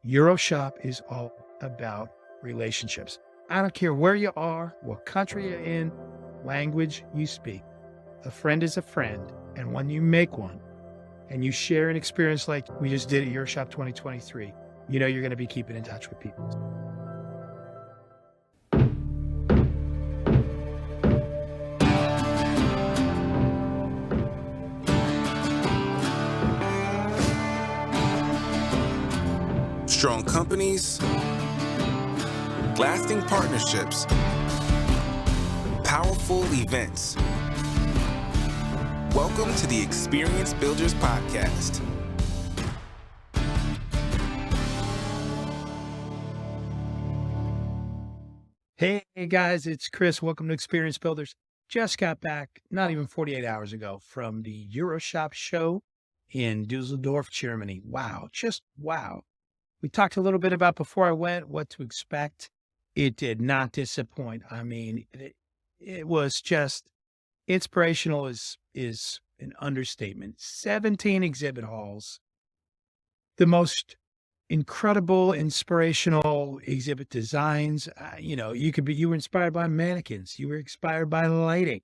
EuroShop is all about relationships. I don't care where you are, what country you're in, language you speak. A friend is a friend, and when you make one and you share an experience like we just did at EuroShop 2023, you know you're going to be keeping in touch with people. Strong companies, lasting partnerships, powerful events. Welcome to the Experience Builders Podcast. Hey guys, it's Chris. Welcome to Experience Builders. Just got back, not even 48 hours ago, from the EuroShop show in Dusseldorf, Germany. Wow, just wow. We talked a little bit about before I went what to expect. It did not disappoint. I mean, it was just inspirational is an understatement. 17 exhibit halls, the most incredible, inspirational exhibit designs. You were inspired by mannequins. You were inspired by lighting.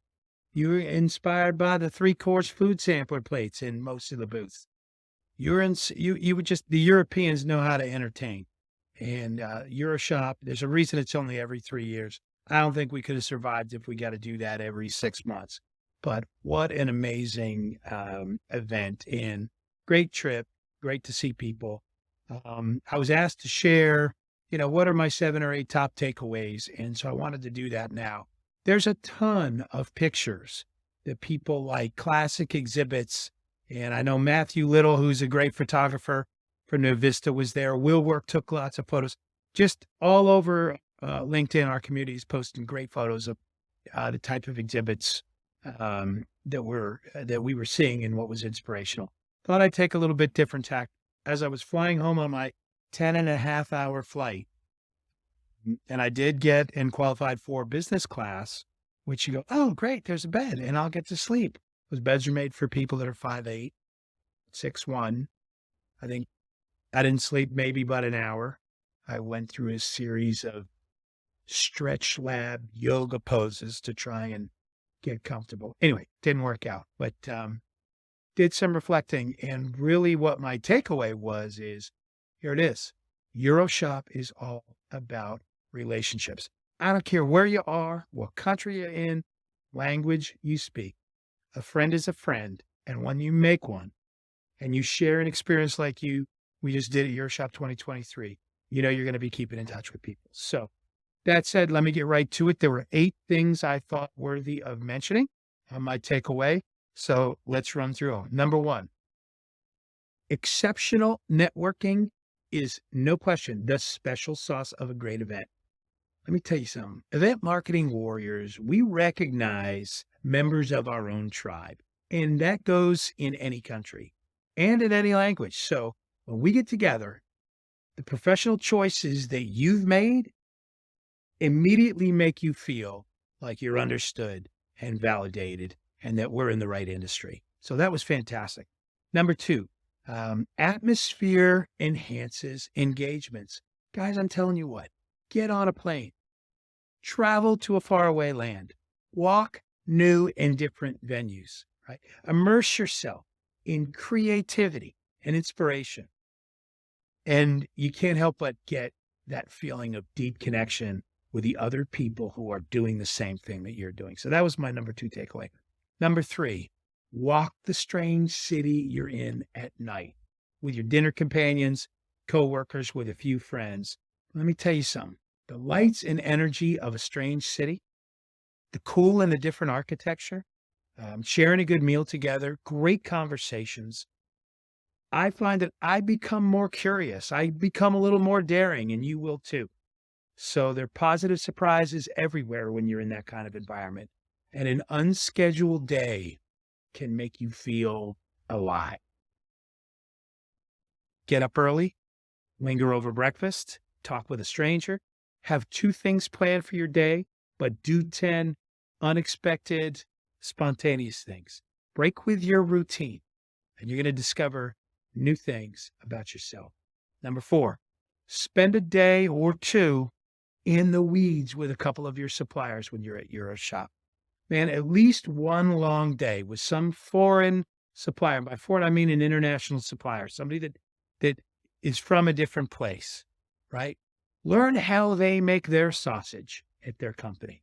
You were inspired by the 3-course food sampler plates in most of the booths. You would just, the Europeans know how to entertain. And EuroShop, there's a reason it's only every 3 years. I don't think we could have survived if we got to do that every 6 months. But what an amazing event, and great trip. Great to see people. I was asked to share, what are my 7 or 8 top takeaways? And so I wanted to do that now. There's a ton of pictures that people like, classic exhibits. And I know Matthew Little, who's a great photographer for New Vista, was there. Will Work took lots of photos. Just all over LinkedIn, our community is posting great photos of the type of exhibits that we were seeing and what was inspirational. Thought I'd take a little bit different tack. As I was flying home on my 10.5-hour flight, and I did get and qualified for business class, which you go, oh, great, there's a bed, and I'll get to sleep. Those beds are made for people that are 5'8", 6'1". I think I didn't sleep maybe but an hour. I went through a series of stretch lab yoga poses to try and get comfortable. Anyway, didn't work out, but did some reflecting. And really what my takeaway is, here it is. EuroShop is all about relationships. I don't care where you are, what country you're in, language you speak. A friend is a friend, and when you make one and you share an experience like we just did at EuroShop 2023, you know you're going to be keeping in touch with people. So that said, let me get right to it. There were 8 things I thought worthy of mentioning on my takeaway. So let's run through them. Number 1, exceptional networking is no question the special sauce of a great event. Let me tell you something. Event marketing warriors, we recognize members of our own tribe, and that goes in any country and in any language. So when we get together, the professional choices that you've made immediately make you feel like you're understood and validated and that we're in the right industry. So that was fantastic. Number 2, atmosphere enhances engagements. Guys, I'm telling you what, get on a plane. Travel to a faraway land, walk new and different venues, right? Immerse yourself in creativity and inspiration. And you can't help but get that feeling of deep connection with the other people who are doing the same thing that you're doing. So that was my number 2 takeaway. Number 3, walk the strange city you're in at night with your dinner companions, coworkers, with a few friends. Let me tell you something. The lights and energy of a strange city, the cool and the different architecture, sharing a good meal together, great conversations. I find that I become more curious. I become a little more daring, and you will too. So there are positive surprises everywhere when you're in that kind of environment. And an unscheduled day can make you feel alive. Get up early, linger over breakfast, talk with a stranger. Have 2 things planned for your day, but do 10 unexpected, spontaneous things. Break with your routine, and you're going to discover new things about yourself. Number 4, spend a day or two in the weeds with a couple of your suppliers when you're at EuroShop. Man, at least one long day with some foreign supplier. And by foreign, I mean an international supplier, somebody that is from a different place, right? Learn how they make their sausage at their company.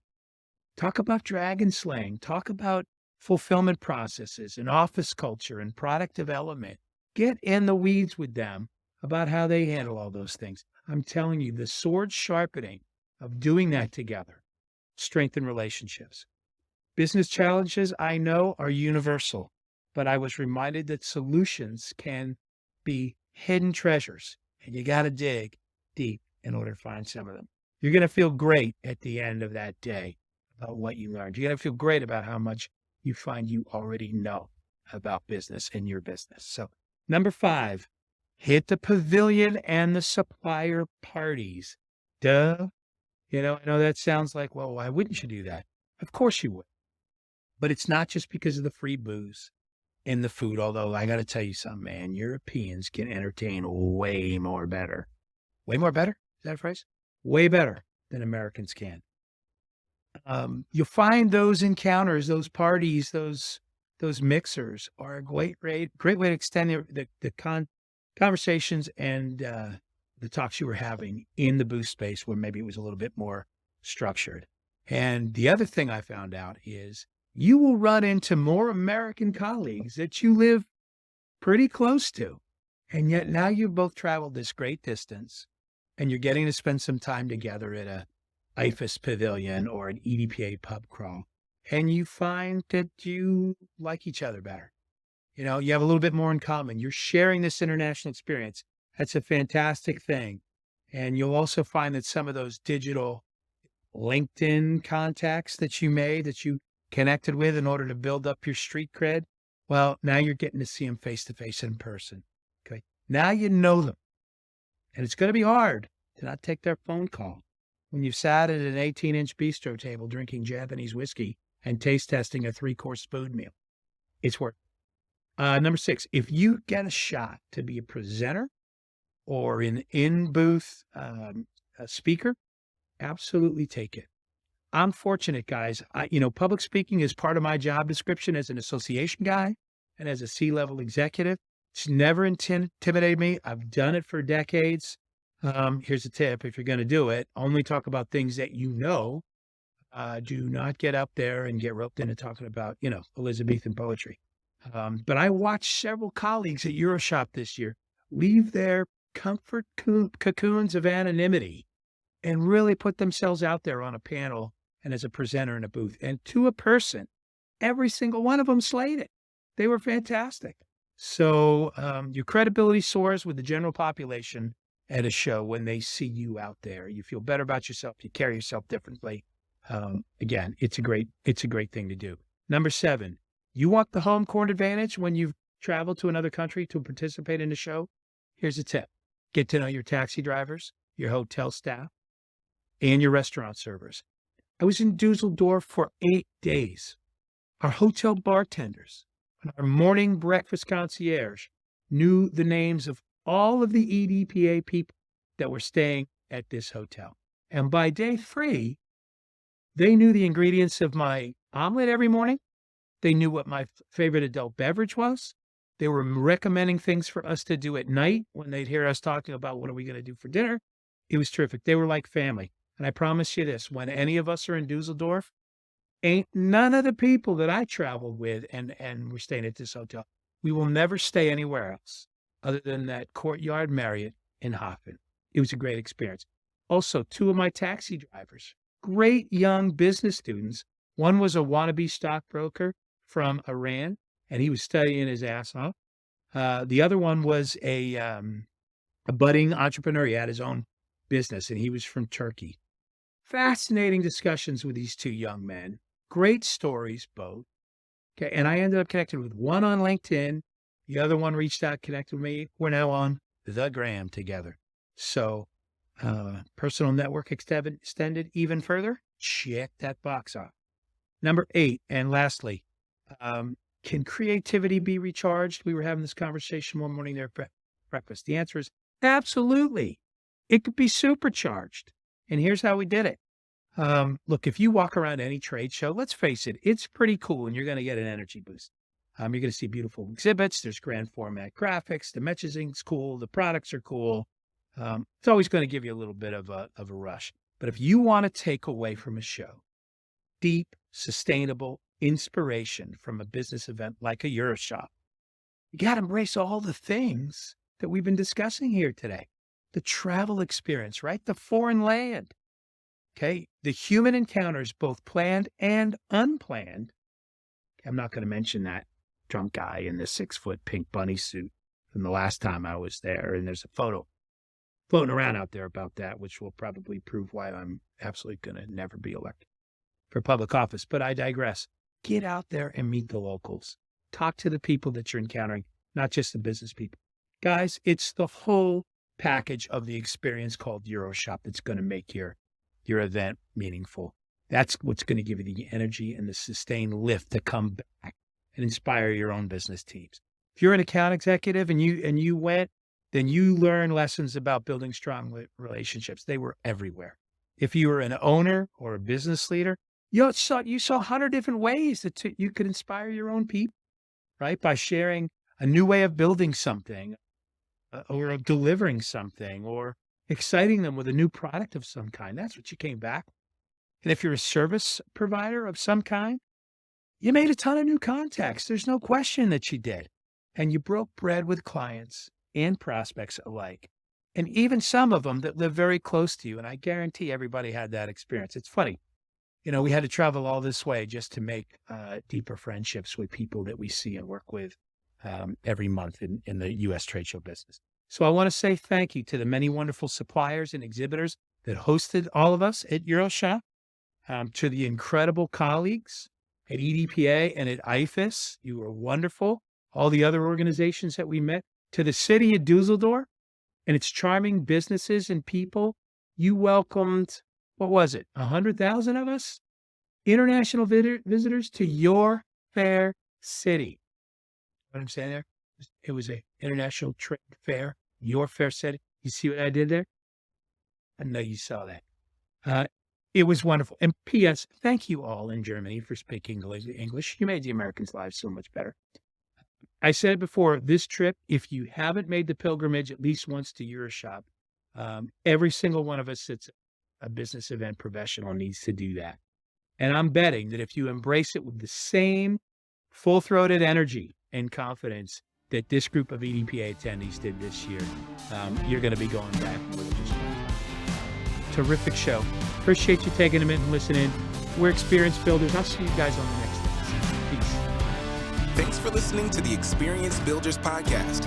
Talk about dragon slaying. Talk about fulfillment processes and office culture and product development. Get in the weeds with them about how they handle all those things. I'm telling you, the sword sharpening of doing that together strengthen relationships. Business challenges, I know, are universal, but I was reminded that solutions can be hidden treasures, and you got to dig deep in order to find some of them. You're going to feel great at the end of that day about what you learned. You're going to feel great about how much you find you already know about business and your business. So, number 5, hit the pavilion and the supplier parties. Duh. I know that sounds like, well, why wouldn't you do that? Of course you would. But it's not just because of the free booze and the food, although I got to tell you something, man, Europeans can entertain way more better. Way more better? Is that a phrase? Way better than Americans can. You'll find those encounters, those parties, those mixers are a great way to extend the conversations and the talks you were having in the booth space where maybe it was a little bit more structured. And the other thing I found out is you will run into more American colleagues that you live pretty close to. And yet now you've both traveled this great distance and you're getting to spend some time together at a IFAS pavilion or an EDPA pub crawl. And you find that you like each other better. You have a little bit more in common. You're sharing this international experience. That's a fantastic thing. And you'll also find that some of those digital LinkedIn contacts that you made, that you connected with in order to build up your street cred, well, now you're getting to see them face to face in person. Okay. Now you know them. And it's going to be hard to not take their phone call when you've sat at an 18-inch bistro table drinking Japanese whiskey and taste testing a 3-course food meal. It's worth it. Number 6, if you get a shot to be a presenter or an in-booth speaker, absolutely take it. I'm fortunate, guys. Public speaking is part of my job description as an association guy and as a C-level executive. It's never intimidated me. I've done it for decades. Here's a tip. If you're going to do it, only talk about things that you know. Do not get up there and get roped into talking about, Elizabethan poetry. But I watched several colleagues at EuroShop this year leave their comfort cocoons of anonymity and really put themselves out there on a panel and as a presenter in a booth. And to a person, every single one of them slayed it. They were fantastic. So your credibility soars with the general population at a show when they see you out there. You feel better about yourself. You carry yourself differently. Again, it's a great thing to do. Number 7, you want the home court advantage when you've traveled to another country to participate in a show? Here's a tip. Get to know your taxi drivers, your hotel staff, and your restaurant servers. I was in Dusseldorf for 8 days. Our hotel bartenders and our morning breakfast concierge knew the names of all of the EDPA people that were staying at this hotel. And by day 3, they knew the ingredients of my omelet every morning. They knew what my favorite adult beverage was. They were recommending things for us to do at night when they'd hear us talking about what are we going to do for dinner. It was terrific. They were like family. And I promise you this, when any of us are in Dusseldorf, ain't none of the people that I traveled with and we're staying at this hotel, we will never stay anywhere else other than that Courtyard Marriott in Hoffen. It was a great experience. Also, 2 of my taxi drivers, great young business students. One was a wannabe stockbroker from Iran, and he was studying his ass off. The other one was a budding entrepreneur. He had his own business, and he was from Turkey. Fascinating discussions with these 2 young men. Great stories, both. Okay, and I ended up connected with one on LinkedIn. The other one reached out, connected with me. We're now on the gram together. So, personal network extended even further. Check that box off. Number 8, and lastly, can creativity be recharged? We were having this conversation one morning there at breakfast. The answer is absolutely. it could be supercharged. And here's how we did it. Look, if you walk around any trade show, let's face it, it's pretty cool and you're going to get an energy boost. You're going to see beautiful exhibits. There's grand format graphics. The messaging's cool. The products are cool. It's always going to give you a little bit of a rush. But if you want to take away from a show deep, sustainable inspiration from a business event like a EuroShop, you got to embrace all the things that we've been discussing here today. The travel experience, right? The foreign land. Okay. The human encounters, both planned and unplanned. I'm not going to mention that drunk guy in the 6-foot pink bunny suit from the last time I was there. And there's a photo floating around out there about that, which will probably prove why I'm absolutely going to never be elected for public office. But I digress. Get out there and meet the locals. Talk to the people that you're encountering, not just the business people. Guys, it's the whole package of the experience called EuroShop that's going to make your event meaningful. That's what's going to give you the energy and the sustained lift to come back and inspire your own business teams. If you're an account executive and you went, then you learn lessons about building strong relationships. They were everywhere. If you were an owner or a business leader, you saw 100 different ways that you could inspire your own people, right? By sharing a new way of building something or delivering something or exciting them with a new product of some kind. That's what you came back. And if you're a service provider of some kind, you made a ton of new contacts. There's no question that you did. And you broke bread with clients and prospects alike. And even some of them that live very close to you. And I guarantee everybody had that experience. It's funny. We had to travel all this way just to make deeper friendships with people that we see and work with every month in the U.S. trade show business. So I want to say thank you to the many wonderful suppliers and exhibitors that hosted all of us at EuroShop, to the incredible colleagues at EDPA and at IFAS. You were wonderful. All the other organizations that we met, to the city of Dusseldorf and its charming businesses and people. You welcomed, 100,000 of us? International visitors to your fair city. What I'm saying there? It was an international trade fair, your fair city. You see what I did there? I know you saw that. It was wonderful. And P.S., thank you all in Germany for speaking English. You made the Americans' lives so much better. I said it before, this trip, if you haven't made the pilgrimage at least once to EuroShop, every single one of us that's a business event professional needs to do that. And I'm betting that if you embrace it with the same full-throated energy and confidence that this group of EDPA attendees did this year, you're going to be going back with it. Terrific show. Appreciate you taking a minute and listening. We're Experience Builders. I'll see you guys on the next episode. Peace. Thanks for listening to the Experience Builders podcast.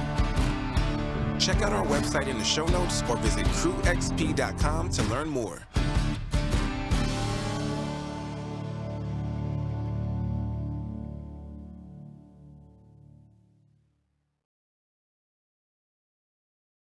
Check out our website in the show notes or visit crewxp.com to learn more.